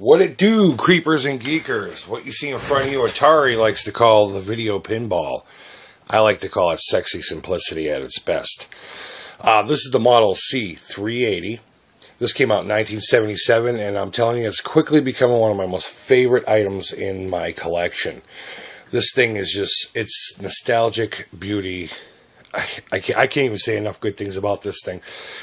What it do, creepers and geekers? What you see in front of you, Atari likes to call the video pinball. I like to call it sexy simplicity at its best. This is the model C-380. This came out in 1977, and I'm telling you, it's quickly becoming one of my most favorite items in my collection. This thing is just, it's nostalgic beauty. I can't even say enough good things about this thing.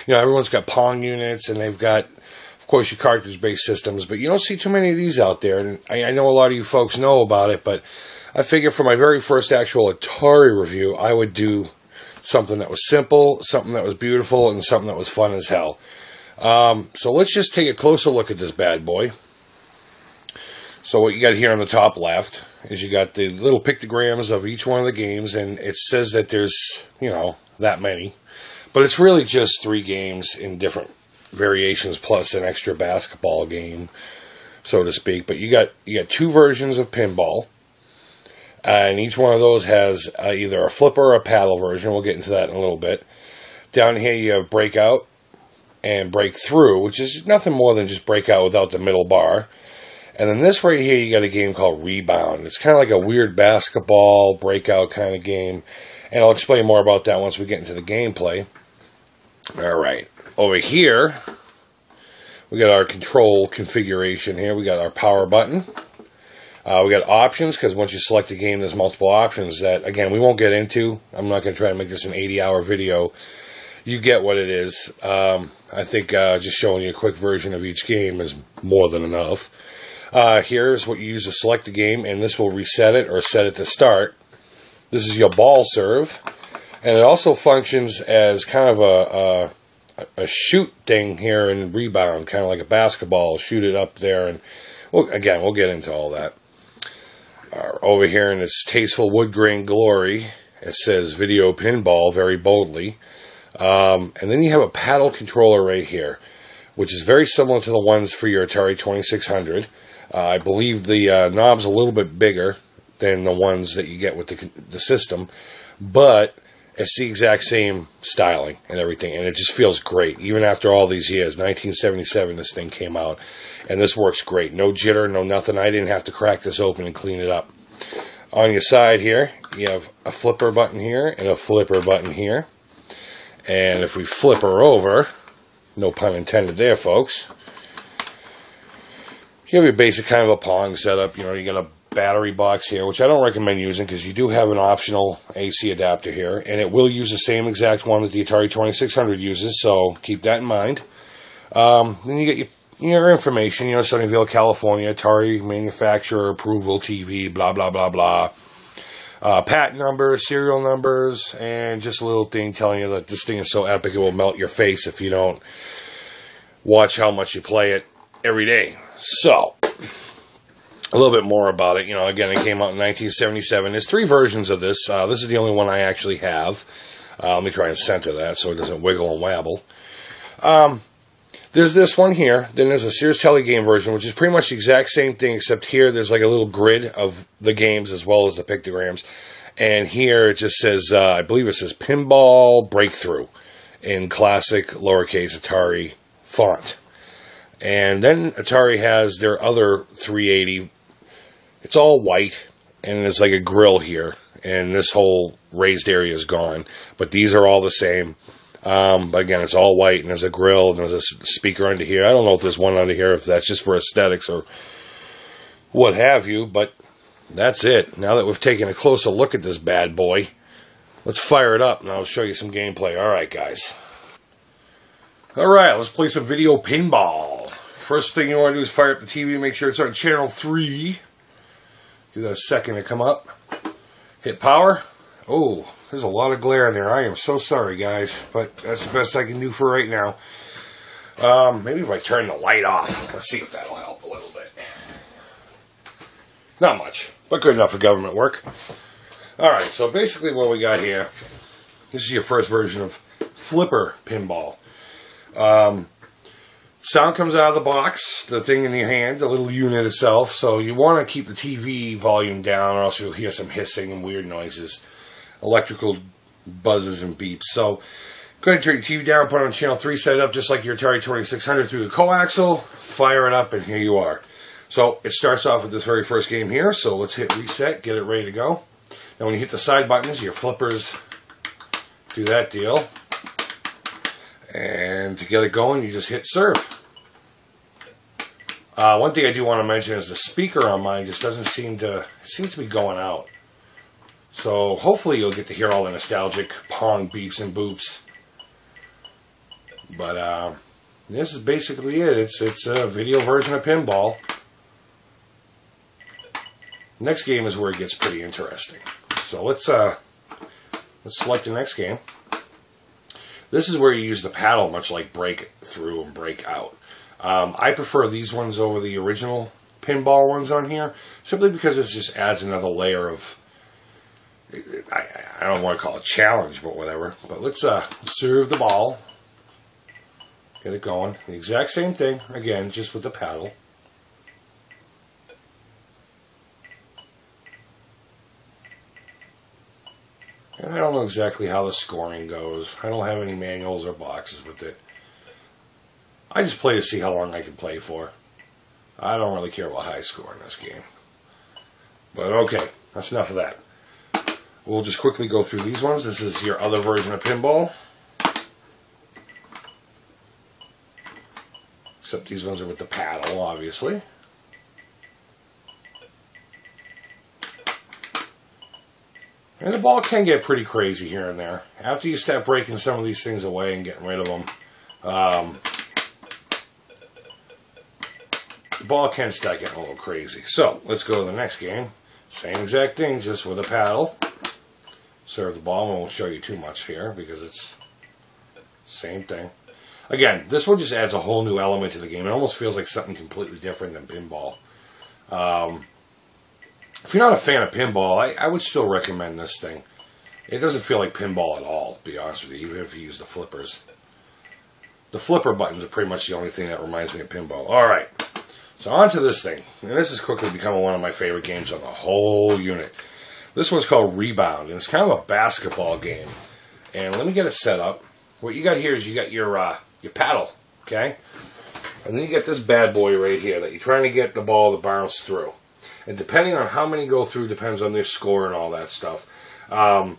You know, everyone's got Pong units, and they've got, of course, your cartridge-based systems, but you don't see too many of these out there, and I know a lot of you folks know about it, but I figure for my very first actual Atari review, I would do something that was simple, something that was beautiful, and something that was fun as hell. So let's just take a closer look at this bad boy. So what you got here on the top left is you got the little pictograms of each one of the games, and it says that there's, you know, that many. But it's really just 3 games in different variations plus an extra basketball game, so to speak. But you got 2 versions of pinball, and each one of those has either a flipper or a paddle version. We'll get into that in a little bit. Down here you have breakout and breakthrough, which is nothing more than just breakout without the middle bar. And then this right here, you got a game called Rebound. It's kind of like a weird basketball breakout kind of game. And I'll explain more about that once we get into the gameplay. Alright, over here, we got our control configuration here. We got our power button. We got options, because once you select a game, there's multiple options that, again, we won't get into. I'm not going to try to make this an 80-hour video. You get what it is. I think just showing you a quick version of each game is more than enough. Here's what you use to select the game, and this will reset it or set it to start. This is your ball serve, and it also functions as kind of a shoot thing here in Rebound, kind of like a basketball. Shoot it up there, and again, we'll get into all that. Over here in this tasteful wood grain glory, it says Video Pinball very boldly. And then you have a paddle controller right here, which is very similar to the ones for your Atari 2600. I believe the knob's a little bit bigger than the ones that you get with the system, but it's the exact same styling and everything, and it just feels great. Even after all these years, 1977 this thing came out, and this works great. No jitter, no nothing. I didn't have to crack this open and clean it up. On your side here, you have a flipper button here and a flipper button here. And if we flip her over, no pun intended there, folks, you have your basic kind of a Pong setup. You know, you got a battery box here, which I don't recommend using because you do have an optional AC adapter here, and it will use the same exact one that the Atari 2600 uses, so keep that in mind. Then you get your information, you know, Sunnyvale, California, Atari manufacturer approval, TV, blah, blah, blah, blah. Patent numbers, serial numbers, and just a little thing telling you that this thing is so epic it will melt your face if you don't watch how much you play it every day. So, a little bit more about it. You know, again, it came out in 1977. There's 3 versions of this. This is the only one I actually have. Let me try and center that so it doesn't wiggle and wabble. There's this one here. Then there's a Sears Telegame version, which is pretty much the exact same thing, except here there's like a little grid of the games as well as the pictograms. And here it just says, I believe it says Pinball Breakthrough in classic lowercase Atari font. And then Atari has their other 380. It's all white, and there's like a grill here. And this whole raised area is gone. But these are all the same. But again, it's all white, and there's a grill, and there's a speaker under here. I don't know if there's one under here, if that's just for aesthetics or what have you, but that's it. Now that we've taken a closer look at this bad boy, let's fire it up, and I'll show you some gameplay. Alright, guys. Alright, let's play some video pinball. First thing you want to do is fire up the TV, make sure it's on channel 3. Give that a second to come up. Hit power. Oh, there's a lot of glare in there. I am so sorry, guys, but that's the best I can do for right now. Maybe if I turn the light off. Let's see if that'll help a little bit. Not much, but good enough for government work. Alright, so basically what we got here, this is your first version of Flipper Pinball. Sound comes out of the box, the thing in your hand, the little unit itself, so you want to keep the TV volume down or else you'll hear some hissing and weird noises. Electrical buzzes and beeps. So go ahead and turn your TV down, put it on channel 3, set it up just like your Atari 2600 through the coaxial, fire it up, and here you are. So it starts off with this very first game here, so let's hit reset, get it ready to go. Now when you hit the side buttons, your flippers do that deal. And to get it going, you just hit serve. One thing I do want to mention is the speaker on mine just doesn't seem to, it seems to be going out. So hopefully you'll get to hear all the nostalgic Pong beeps and boops. But this is basically it. It's a video version of pinball. Next game is where it gets pretty interesting. So let's select the next game. This is where you use the paddle, much like break through and break out. I prefer these ones over the original pinball ones on here, simply because it just adds another layer of, I don't want to call it challenge, but whatever. But let's serve the ball. Get it going. The exact same thing, again, just with the paddle. And I don't know exactly how the scoring goes. I don't have any manuals or boxes with it. I just play to see how long I can play for. I don't really care about high score in this game. But okay, that's enough of that. We'll just quickly go through these ones. This is your other version of pinball. Except these ones are with the paddle, obviously. And the ball can get pretty crazy here and there. After you start breaking some of these things away and getting rid of them, the ball can start getting a little crazy. So, let's go to the next game. Same exact thing, just with a paddle. Serve the ball. I won't show you too much here because it's the same thing. Again, this one just adds a whole new element to the game. It almost feels like something completely different than pinball. If you're not a fan of pinball, I would still recommend this thing. It doesn't feel like pinball at all, to be honest with you, even if you use the flippers. The flipper buttons are pretty much the only thing that reminds me of pinball. Alright, so on to this thing. And this is quickly becoming one of my favorite games on the whole unit. This one's called Rebound, and it's kind of a basketball game. And let me get it set up. What you got here is you got your paddle, okay? And then you get this bad boy right here that you're trying to get the ball to bounce through. And depending on how many go through depends on their score and all that stuff. But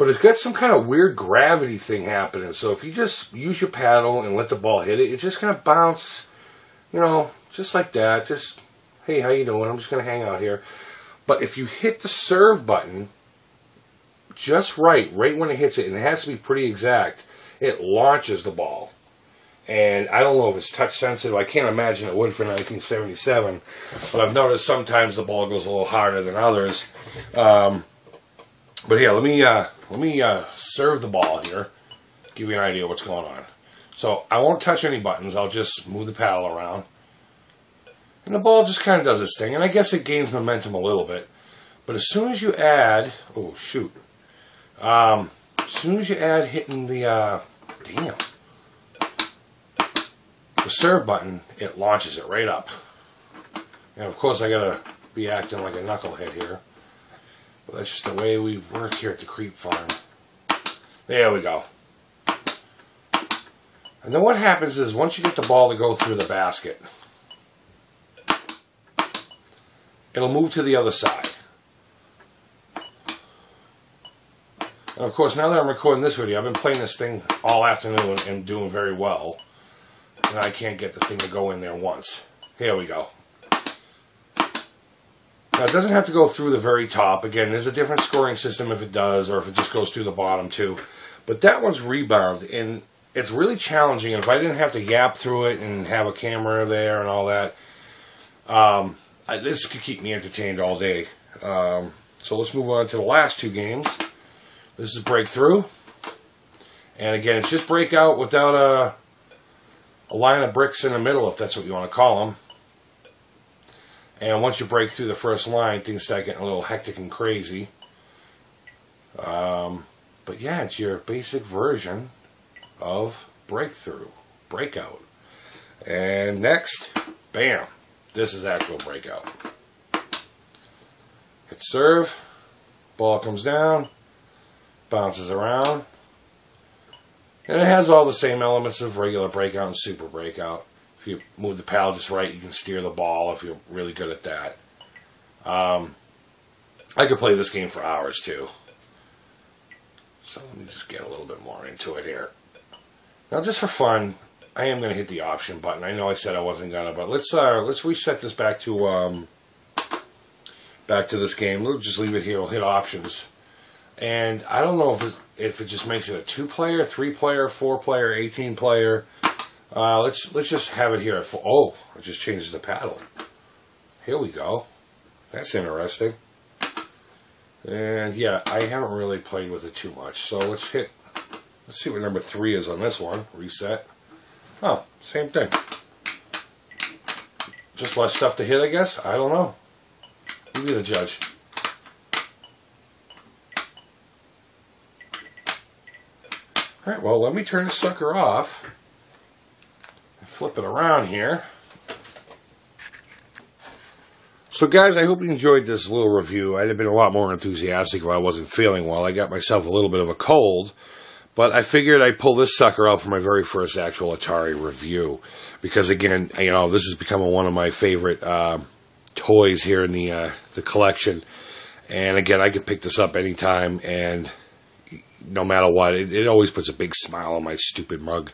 it's got some kind of weird gravity thing happening. So if you just use your paddle and let the ball hit it, it's just going to bounce, you know, just like that. Just, hey, how you doing? I'm just going to hang out here. But if you hit the serve button just right when it hits it, and it has to be pretty exact, it launches the ball. And I don't know if it's touch sensitive. I can't imagine it would for 1977. But I've noticed sometimes the ball goes a little harder than others. But here, let me serve the ball here. Give you an idea what's going on. So I won't touch any buttons. I'll just move the paddle around. And the ball just kind of does its thing. And I guess it gains momentum a little bit. But as soon as you add... Oh, shoot. As soon as you add hitting the... damn. The serve button, it launches it right up. And of course I gotta be acting like a knucklehead here. But that's just the way we work here at the Creep Farm. There we go. And then what happens is once you get the ball to go through the basket, it'll move to the other side. And of course now that I'm recording this video, I've been playing this thing all afternoon and doing very well. And I can't get the thing to go in there once. Here we go. Now it doesn't have to go through the very top. Again, there's a different scoring system if it does, or if it just goes through the bottom too. But that one's Rebound, and it's really challenging. And if I didn't have to yap through it and have a camera there and all that, this could keep me entertained all day. So let's move on to the last two games. This is Breakthrough. And again, it's just Breakout without a line of bricks in the middle, if that's what you want to call them. And once you break through the first line, things start getting a little hectic and crazy. But yeah, it's your basic version of Breakout. And next, bam, this is actual Breakout. Hit serve, ball comes down, bounces around. And it has all the same elements of regular Breakout and Super Breakout. If you move the paddle just right, you can steer the ball if you're really good at that. I could play this game for hours too. So let me just get a little bit more into it here. Now, just for fun, I am going to hit the option button. I know I said I wasn't gonna, but let's reset this back to this game. We'll just leave it here. We'll hit options, and I don't know if it just makes it a 2-player, 3-player, 4-player, 18-player. Let's just have it here at 4. Oh, it just changes the paddle. Here we go. That's interesting. And yeah, I haven't really played with it too much. So let's see what number 3 is on this one. Reset. Oh, same thing. Just less stuff to hit, I guess. I don't know. You be the judge. Alright, well, let me turn the sucker off. And flip it around here. So guys, I hope you enjoyed this little review. I'd have been a lot more enthusiastic if I wasn't feeling well. I got myself a little bit of a cold, but I figured I'd pull this sucker out for my very first actual Atari review. Because again, you know, this is becoming one of my favorite toys here in the collection. And again, I could pick this up anytime, and no matter what, it always puts a big smile on my stupid mug.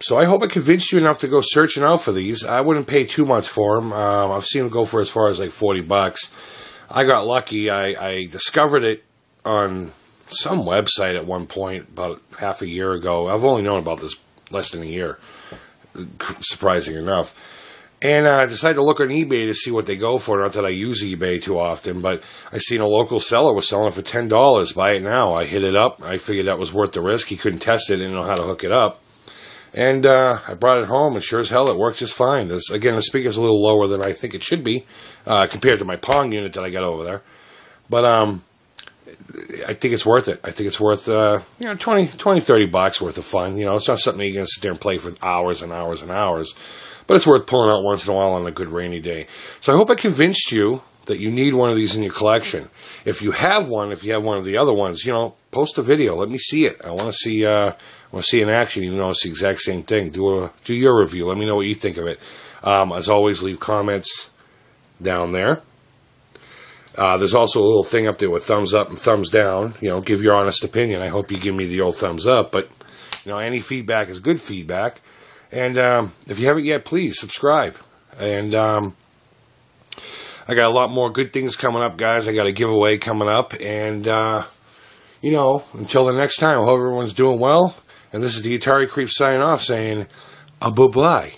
So I hope I convinced you enough to go searching out for these. I wouldn't pay too much for them. I've seen them go for as far as like $40. I got lucky. I discovered it on some website at one point about half a year ago. I've only known about this less than a year, surprising enough. And I decided to look on eBay to see what they go for. Not that I use eBay too often, but I seen a local seller was selling it for $10. Buy it now. I hit it up. I figured that was worth the risk. He couldn't test it, didn't know how to hook it up. And I brought it home, and sure as hell, it works just fine. Again, the speaker's a little lower than I think it should be compared to my Pong unit that I got over there. But I think it's worth it. I think it's worth, you know, $20, $30 worth of fun. You know, it's not something you're going to sit there and play for hours and hours and hours. But it's worth pulling out once in a while on a good rainy day. So I hope I convinced you that you need one of these in your collection. If you have one of the other ones, you know, post a video. Let me see it. I want to see in action, even though it's the exact same thing. Do your review. Let me know what you think of it. As always, leave comments down there. There's also a little thing up there with thumbs up and thumbs down. You know, give your honest opinion. I hope you give me the old thumbs up. But, you know, any feedback is good feedback. And if you haven't yet, please subscribe. And I got a lot more good things coming up, guys. I got a giveaway coming up. And, you know, until the next time, I hope everyone's doing well. And this is the Atari Creep signing off saying, bye-bye.